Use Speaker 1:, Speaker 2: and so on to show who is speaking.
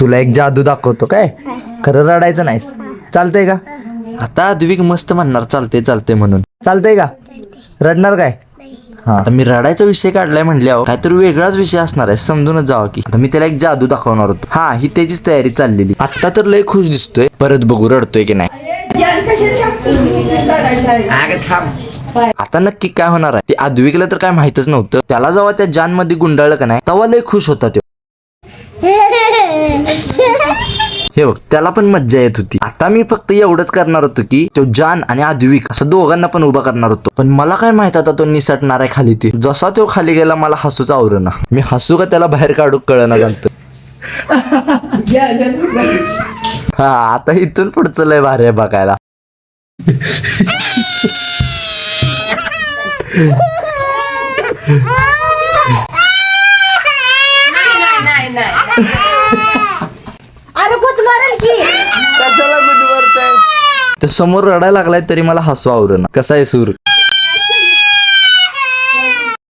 Speaker 1: तुला एक जादू दाखवतो काय, खरं रडायचं नाहीस, चालतंय का? आता अद्विक मस्त म्हणणार चालतंय चालतंय म्हणून, चालतंय का? रडणार काय? हा, आता मी रडायचा विषय काढलाय म्हणल्यावर काहीतरी वेगळाच विषय असणार आहे, समजूनच जावा की. आता मी त्याला एक जादू दाखवणार होतो. हा, ही त्याचीच तयारी चाललेली. आता तर लय खुश दिसतोय, परत बघू रडतोय की नाही. आता नक्की काय होणार आहे ते अद्विकला तर काय माहितच नव्हतं. त्याला जेव्हा त्या जान मध्ये गुंडाळलं का नाही, तेव्हा लय खुश होता तो. हे बघ, त्याला पण मज्जा येत होती. आता मी फक्त एवढंच करणार होतो की तो जान आणि अद्विक असं दोघांना पण उभा करणार होतो. पण मला काय माहित आता तो निसटणार आहे खाली. ते जसा तो खाली गेला मला हसूच आवरेना. मी हसू का त्याला बाहेर काढू कळना झालतं. हा, आता इथून पुढचं लय भारी आहे बघायला.
Speaker 2: अरे भूत मारेल की.
Speaker 1: कशाला गुडवरताय? तो समोर रडायला लागलाय तरी मला हसू आवरेना. कसा आहे सूर?